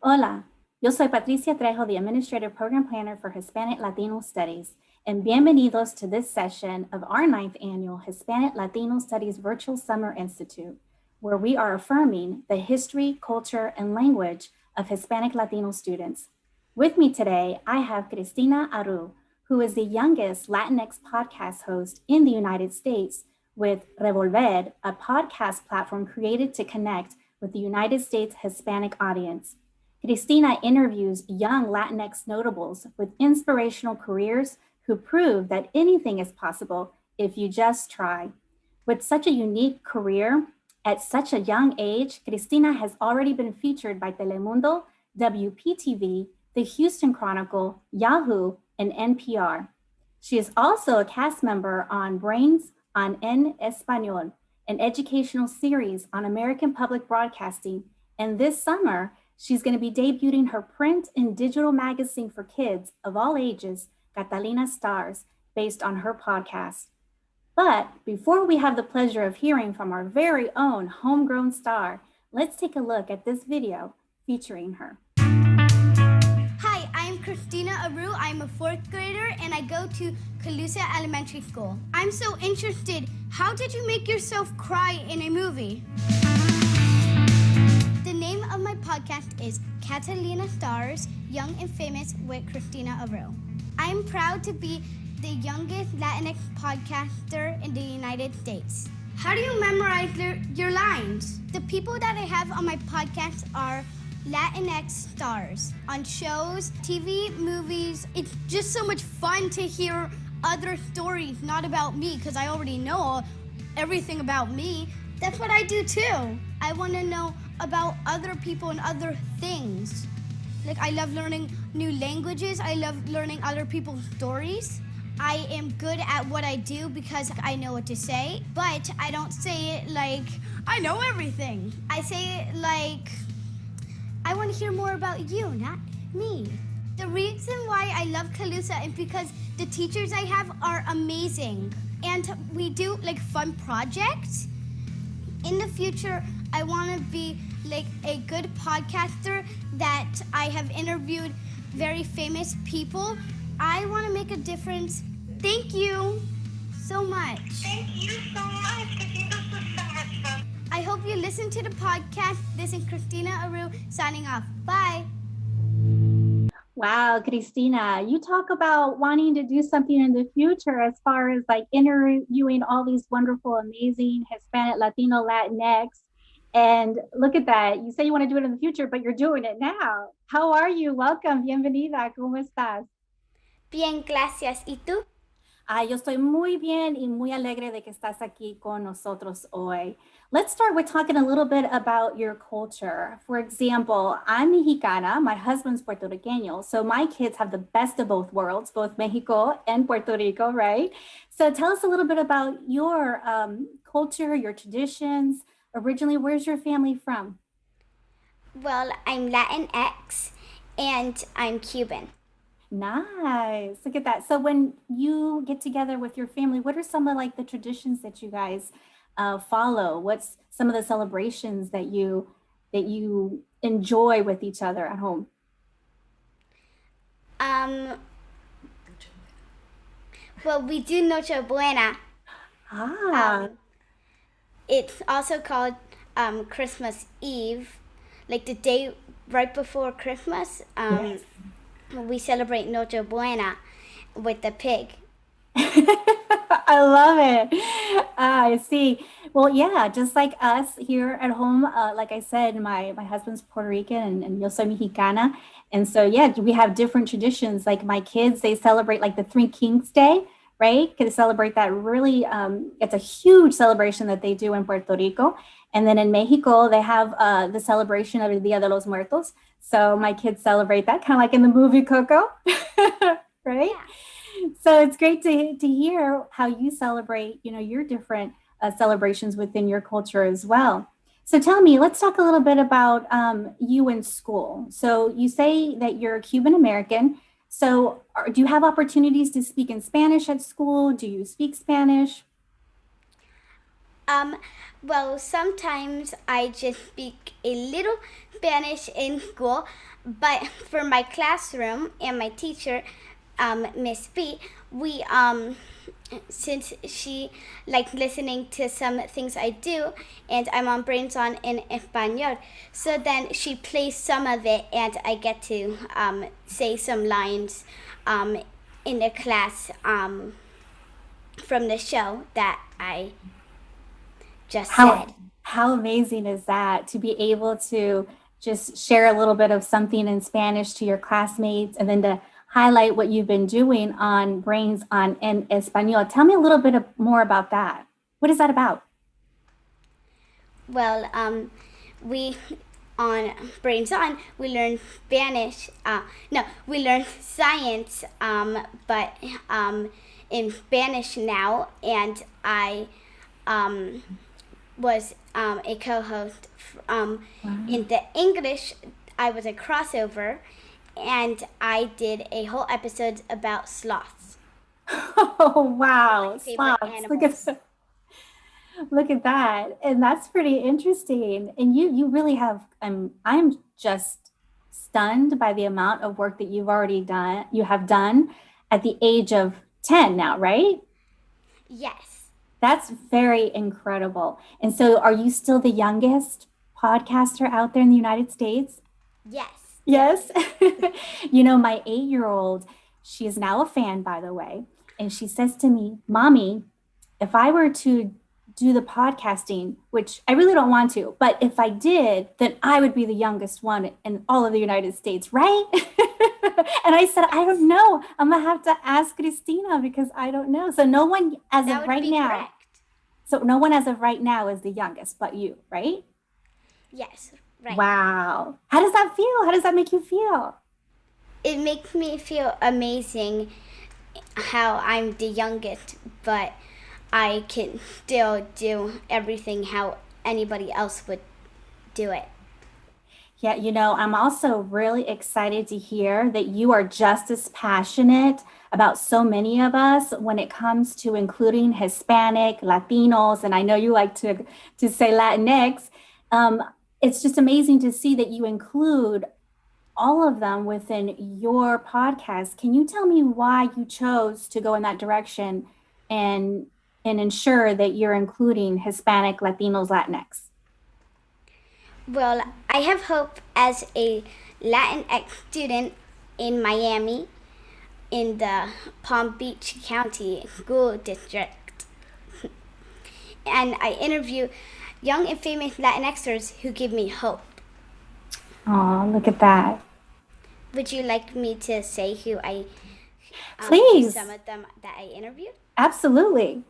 Hola, yo soy Patricia Trejo, the Administrative Program Planner for Hispanic Latino Studies, and bienvenidos to this session of our 9th annual Hispanic Latino Studies Virtual Summer Institute, where we are affirming the history, culture, and language of Hispanic Latino students. With me today, I have Cristina Areu, who is the youngest LatinX podcast host in the United States with reVolver, a podcast platform created to connect with the United States Hispanic audience. Cristina interviews young Latinx notables with inspirational careers who prove that anything is possible if you just try. With such a unique career at such a young age, Cristina has already been featured by Telemundo, WPTV, the Houston Chronicle, Yahoo, and NPR. She is also a cast member on Brains on En Español, an educational series on American public broadcasting, and this summer, she's going to be debuting her print and digital magazine for kids of all ages, Catalina Stars, based on her podcast. But before we have the pleasure of hearing from our very own homegrown star, let's take a look at this video featuring her. Hi, I'm Cristina Areu. I'm a 4th grader and I go to Calusa Elementary School. I'm so interested. How did you make yourself cry in a movie? The name of my podcast is Catalina Stars, Young and Famous with Cristina Areu. I'm proud to be the youngest Latinx podcaster in the United States. How do you memorize your lines? The people that I have on my podcast are Latinx stars on shows, TV, movies. It's just so much fun to hear other stories, not about me, because I already know everything about me. That's what I do too. I want to know about other people and other things. Like, I love learning new languages. I love learning other people's stories. I am good at what I do because I know what to say, but I don't say it like, I know everything. I say it like, I want to hear more about you, not me. The reason why I love Calusa is because the teachers I have are amazing. And we do like fun projects. In the future, I want to be like a good podcaster that I have interviewed very famous people. I want to make a difference. Thank you so much. Thank you so much. I think this was so much fun. I hope you listen to the podcast. This is Cristina Areu signing off. Bye. Wow, Cristina, you talk about wanting to do something in the future as far as like interviewing all these wonderful, amazing Hispanic, Latino, Latinx. And look at that. You say you want to do it in the future, but you're doing it now. How are you? Welcome. Bienvenida. ¿Cómo estás? Bien, gracias. ¿Y tú? Yo estoy muy bien y muy alegre de que estás aquí con nosotros hoy. Let's start with talking a little bit about your culture. For example, I'm Mexicana, my husband's Puerto Riqueño, so my kids have the best of both worlds, both Mexico and Puerto Rico, right? So tell us a little bit about your culture, your traditions. Originally, where's your family from? Well, I'm Latinx and I'm Cuban. Nice. Look at that. So when you get together with your family, what are some of like the traditions that you guys follow? What's some of the celebrations that you enjoy with each other at home? Well, we do Noche Buena. It's also called Christmas Eve, like the day right before Christmas. Yes. We celebrate Noche Buena with the pig. I love it. I see. Well, yeah, just like us here at home, like I said, my husband's Puerto Rican and yo soy Mexicana. And so, yeah, we have different traditions. Like my kids, they celebrate like the Three Kings Day, right? They celebrate that really, it's a huge celebration that they do in Puerto Rico. And then in Mexico, they have the celebration of el Dia de los Muertos. So my kids celebrate that kind of like in the movie Coco, right? Yeah. So it's great to hear how you celebrate, your different celebrations within your culture as well. So tell me, let's talk a little bit about you in school. So you say that you're Cuban American. So do you have opportunities to speak in Spanish at school? Do you speak Spanish? Well, sometimes I just speak a little Spanish in school, but for my classroom and my teacher, Miss B, we since she liked listening to some things I do, and I'm on Brains On in Espanol, so then she plays some of it, and I get to say some lines in the class from the show that I just said. How amazing is that to be able to just share a little bit of something in Spanish to your classmates and then to highlight what you've been doing on Brains on in Espanol. Tell me a little bit more about that. What is that about? Well, we on Brains On we learn Spanish. No, we learn science, but in Spanish now, and I was a co-host. Wow. In the English, I was a crossover, and I did a whole episode about sloths. Oh, wow. My favorite animals. Look at that. And that's pretty interesting. And you really have, I'm just stunned by the amount of work that you have done at the age of 10 now, right? Yes. That's very incredible. And so are you still the youngest podcaster out there in the United States? Yes. Yes. My 8-year-old, she is now a fan, by the way. And she says to me, Mommy, if I were to do the podcasting, which I really don't want to, but if I did, then I would be the youngest one in all of the United States, right? And I said, I don't know. I'm going to have to ask Cristina because I don't know. So no one as That of would right be now. correct. So no one as of right now is the youngest, but you, right? Yes, right. Wow. How does that feel? How does that make you feel? It makes me feel amazing how I'm the youngest, but I can still do everything how anybody else would do it. Yeah, I'm also really excited to hear that you are just as passionate about so many of us when it comes to including Hispanic, Latinos, and I know you like to say Latinx. It's just amazing to see that you include all of them within your podcast. Can you tell me why you chose to go in that direction and ensure that you're including Hispanic, Latinos, Latinx? Well, I have hope as a Latinx student in Miami in the Palm Beach County School District. And I interview young and famous Latinxers who give me hope. Oh, look at that. Would you like me to say who I Please. some of them that I interviewed? Absolutely.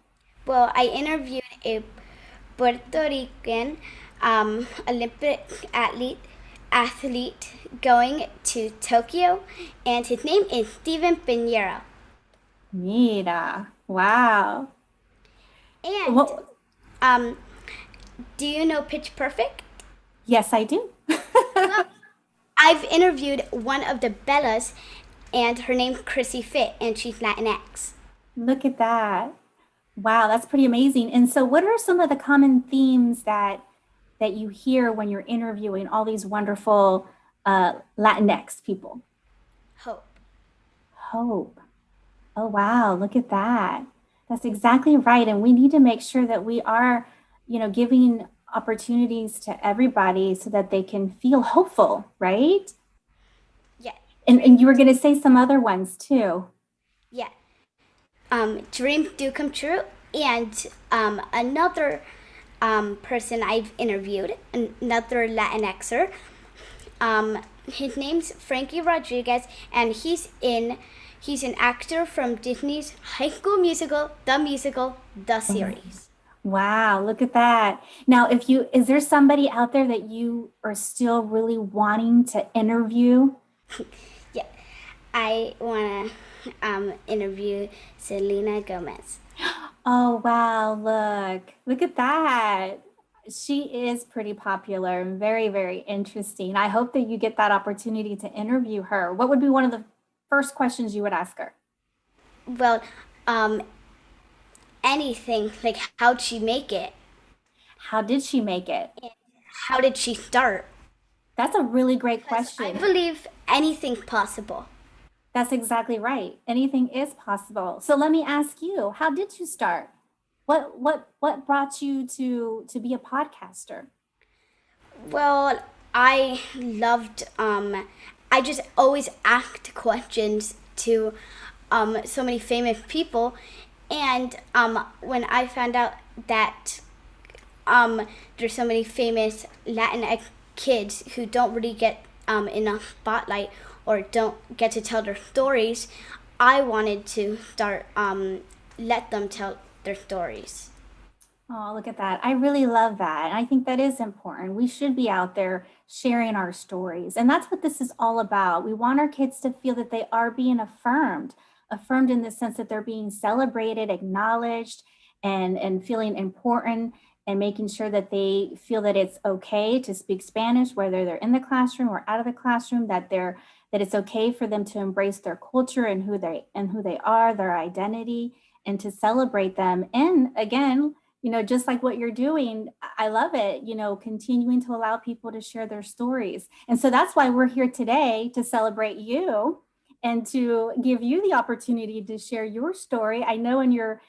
Well, I interviewed a Puerto Rican Olympic athlete going to Tokyo, and his name is Steven Pinheiro. Mira. Wow. And do you know Pitch Perfect? Yes, I do. Well, I've interviewed one of the Bellas, and her name's Chrissy Fit, and she's Latinx. Look at that. Wow, that's pretty amazing. And so what are some of the common themes that you hear when you're interviewing all these wonderful Latinx people? Hope. Hope. Oh, wow. Look at that. That's exactly right. And we need to make sure that we are, giving opportunities to everybody so that they can feel hopeful, right? Yeah. And you were going to say some other ones too. Yeah. Dreams do come true. And another person I've interviewed, another Latinxer, his name's Frankie Rodriguez, and he's an actor from Disney's High School Musical, The Series. Wow, look at that. Now, is there somebody out there that you are still really wanting to interview? Yeah, I want to interview Selena Gomez. Oh, wow, look at that. She is pretty popular and very, very interesting. I hope that you get that opportunity to interview her. What would be one of the first questions you would ask her? Well, anything, like how'd she make it? How did she make it? And how did she start? That's a really great Because I question. believe anything's possible. That's exactly right. Anything is possible. So let me ask you, how did you start? What brought you to be a podcaster? Well, I loved, I just always asked questions to so many famous people. And when I found out that there's so many famous Latinx kids who don't really get enough spotlight or don't get to tell their stories, I wanted to start let them tell their stories. Oh, look at that. I really love that. And I think that is important. We should be out there sharing our stories. And that's what this is all about. We want our kids to feel that they are being affirmed, affirmed in the sense that they're being celebrated, acknowledged, and feeling important and making sure that they feel that it's okay to speak Spanish, whether they're in the classroom or out of the classroom, that it's okay for them to embrace their culture and who they are, their identity, and to celebrate them. And again, just like what you're doing, I love it, continuing to allow people to share their stories. And so that's why we're here today to celebrate you and to give you the opportunity to share your story. I know in your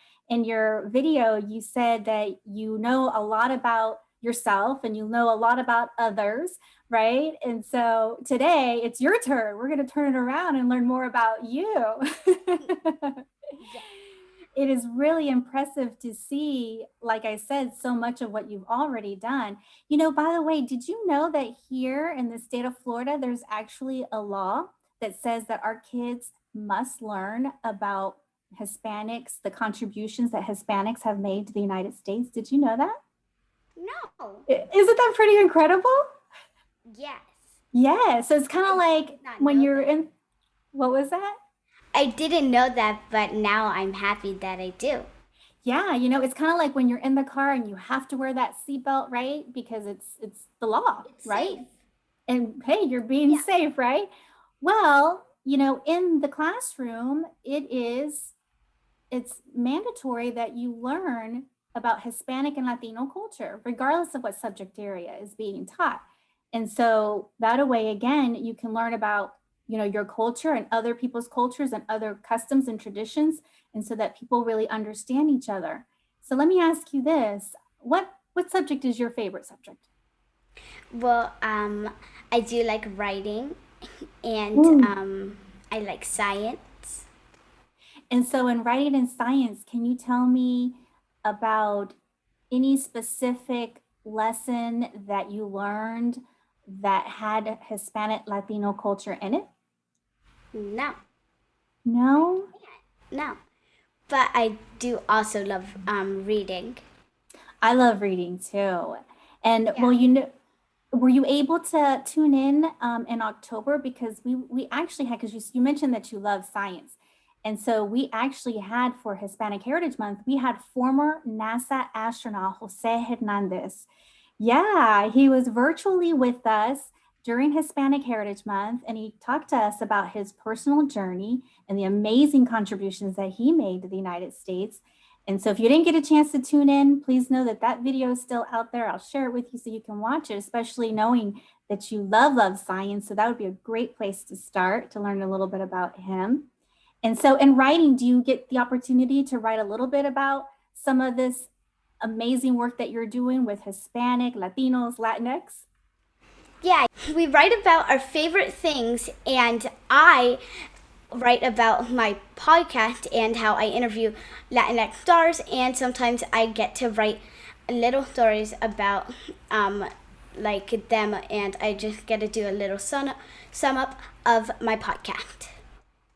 video, you said that you know a lot about yourself and you know a lot about others, right? And so today it's your turn. We're going to turn it around and learn more about you. It is really impressive to see, like I said, so much of what you've already done. By the way, did you know that here in the state of Florida, there's actually a law that says that our kids must learn about Hispanics, the contributions that Hispanics have made to the United States? Did you know that? No. Isn't that pretty incredible? Yes. Yeah. So it's kind of like Not when know you're that. in, what was that? I didn't know that, but now I'm happy that I do. Yeah, it's kind of like when you're in the car and you have to wear that seatbelt, right? Because it's the law, It's right? safe. And hey, you're being Yeah. safe, right? Well, in the classroom, it's mandatory that you learn about Hispanic and Latino culture, regardless of what subject area is being taught. And so that way, again, you can learn about, your culture and other people's cultures and other customs and traditions. And so that people really understand each other. So let me ask you this. What subject is your favorite subject? Well, I do like writing, and Mm. I like science. And so in writing and science, can you tell me about any specific lesson that you learned that had Hispanic Latino culture in it? No, No? no. But I do also love reading. I love reading too. And Yeah. well, were you able to tune in October? Because we actually had, because you mentioned that you love science. And so we actually had, for Hispanic Heritage Month, we had former NASA astronaut Jose Hernandez. Yeah, he was virtually with us during Hispanic Heritage Month, and he talked to us about his personal journey and the amazing contributions that he made to the United States. And so if you didn't get a chance to tune in, please know that that video is still out there. I'll share it with you so you can watch it, especially knowing that you love science. So that would be a great place to start to learn a little bit about him. And so in writing, do you get the opportunity to write a little bit about some of this amazing work that you're doing with Hispanic, Latinos, Latinx? Yeah, we write about our favorite things, and I write about my podcast and how I interview Latinx stars, and sometimes I get to write little stories about like them, and I just get to do a little sum up of my podcast.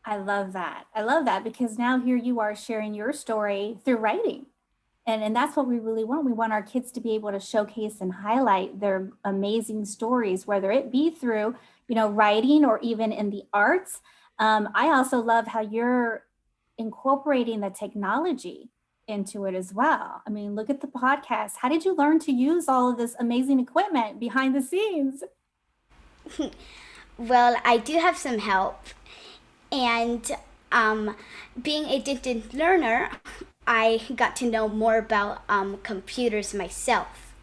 I love that. I love that because now here you are sharing your story through writing. And that's what we really want. We want our kids to be able to showcase and highlight their amazing stories, whether it be through, writing or even in the arts. I also love how you're incorporating the technology into it as well. I mean, look at the podcast. How did you learn to use all of this amazing equipment behind the scenes? Well, I do have some help, and being a distant learner, I got to know more about computers myself.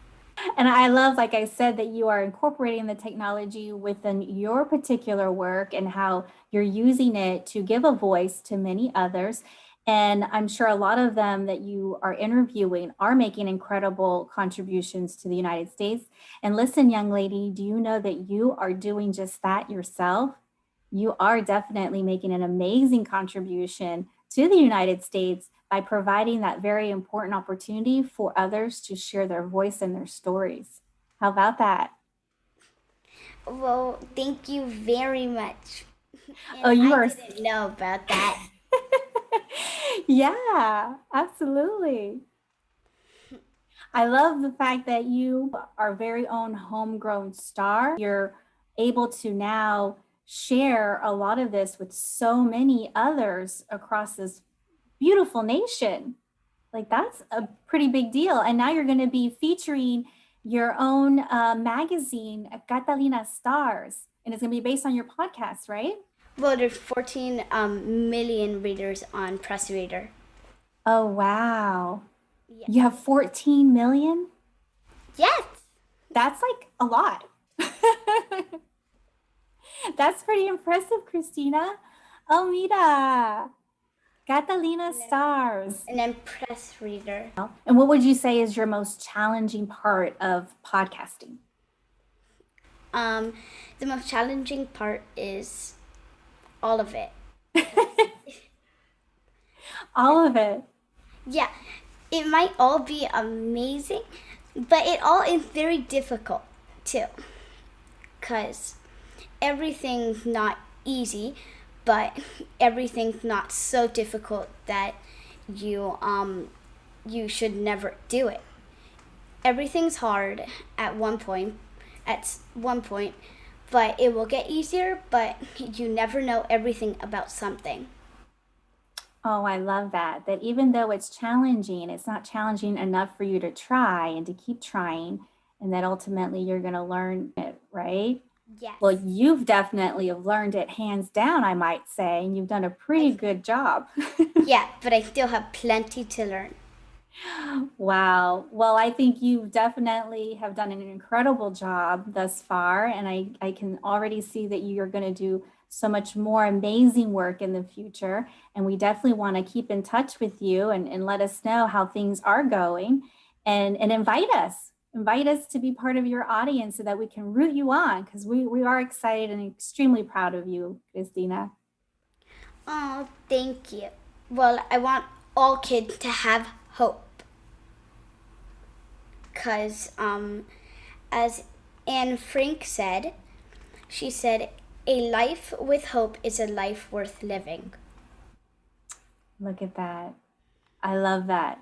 And I love, like I said, that you are incorporating the technology within your particular work and how you're using it to give a voice to many others. And I'm sure a lot of them that you are interviewing are making incredible contributions to the United States. And listen, young lady, do you know that you are doing just that yourself? You are definitely making an amazing contribution to the United States by providing that very important opportunity for others to share their voice and their stories. How about that? Well, thank you very much. Oh, And you I are. didn't know about that. Yeah, absolutely. I love the fact that you are very own homegrown star. You're able to now share a lot of this with so many others across this beautiful nation. Like that's a pretty big deal. And now you're going to be featuring your own magazine, Catalina Stars, and it's going to be based on your podcast, right? Well, there's 14 million readers on Press Reader. Oh, wow. Yeah. You have 14 million? Yes. That's like a lot. That's pretty impressive, Cristina. Oh, mira. Catalina Stars. And then Press Reader. And what would you say is your most challenging part of podcasting? The most challenging part is all of it. All of it. Yeah, it might all be amazing, but it all is very difficult too. Because everything's not easy, but everything's not so difficult that you should never do it. Everything's hard at one point, but it will get easier, but you never know everything about something. Oh, I love that. That even though it's challenging, it's not challenging enough for you to try and to keep trying, and that ultimately you're going to learn it, right? Yes. Well, you've definitely have learned it hands down, I might say, and you've done a pretty good job. Yeah, but I still have plenty to learn. Wow. Well, I think you definitely have done an incredible job thus far, and I can already see that you're going to do so much more amazing work in the future. And we definitely want to keep in touch with you and let us know how things are going and invite us. Invite us to be part of your audience so that we can root you on because we are excited and extremely proud of you, Cristina. Oh, thank you. Well, I want all kids to have hope. Because, as Anne Frank said, she said, a life with hope is a life worth living. Look at that. I love that.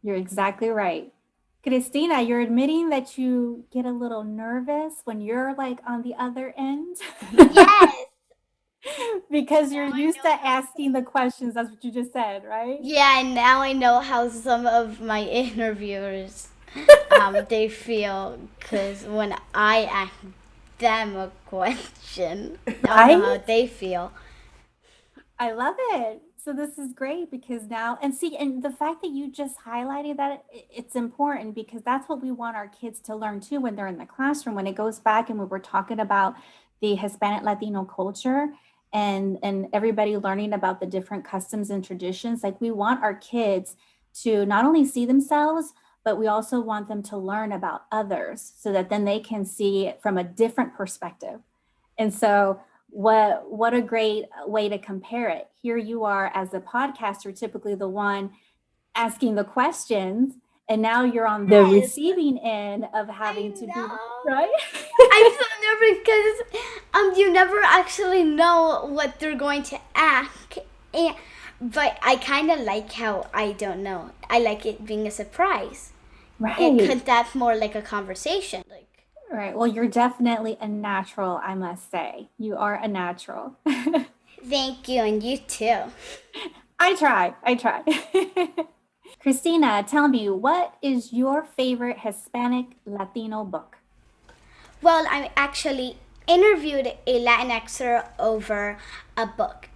You're exactly right. Cristina, you're admitting that you get a little nervous when you're like on the other end. Yes. Because you're used to asking the questions. That's what you just said, right? Yeah, and now I know how some of my interviewers they feel because when I ask them a question, I know how they feel. I love it. So this is great because now, and see, and the fact that you just highlighted that it's important because that's what we want our kids to learn too when they're in the classroom. When it goes back and when we're talking about the Hispanic Latino culture and everybody learning about the different customs and traditions, like we want our kids to not only see themselves, but we also want them to learn about others so that then they can see it from a different perspective. And so what a great way to compare it. Here you are as a podcaster, typically the one asking the questions, and now you're on the receiving end of having to be right. I'm so nervous because you never actually know what they're going to ask, but I kind of like how I don't know. I like it being a surprise. Right. Because that's more like a conversation. Right. Well, you're definitely a natural, I must say. You are a natural. Thank you, and you too. I try. Cristina, tell me, what is your favorite Hispanic Latino book? Well, I actually interviewed a LatinXer over a book.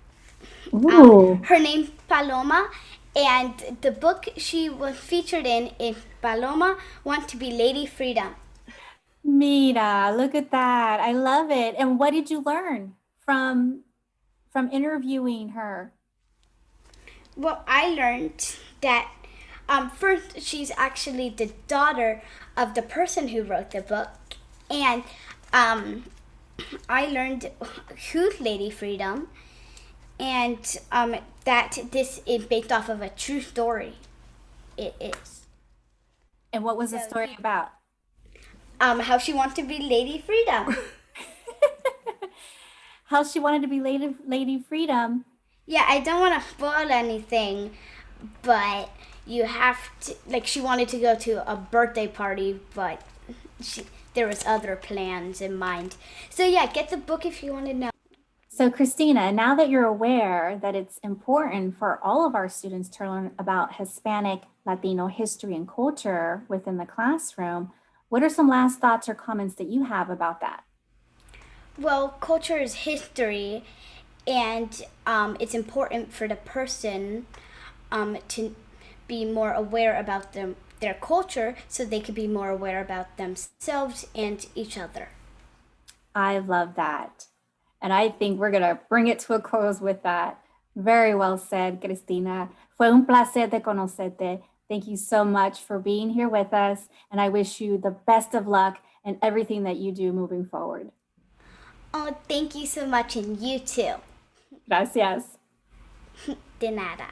Ooh. Her name's Paloma, And the book she was featured in is Paloma Want to Be Lady Freedom. Mira, look at that. I love it. And what did you learn from interviewing her? Well, I learned that first, she's actually the daughter of the person who wrote the book. And I learned who's Lady Freedom, and that this is based off of a true story. It is. And what was the story about? How she wants to be Lady Freedom. How she wanted to be Lady Freedom. Yeah, I don't want to spoil anything, but you have to, like, she wanted to go to a birthday party, but there was other plans in mind. So yeah, get the book if you want to know. So Cristina, now that you're aware that it's important for all of our students to learn about Hispanic Latino history and culture within the classroom, what are some last thoughts or comments that you have about that? Well, culture is history, and it's important for the person to be more aware about their culture, so they could be more aware about themselves and each other. I love that. And I think we're going to bring it to a close with that. Very well said, Cristina. Fue un placer de conocerte. Thank you so much for being here with us. And I wish you the best of luck in everything that you do moving forward. Oh, thank you so much, and you too. Gracias. De nada.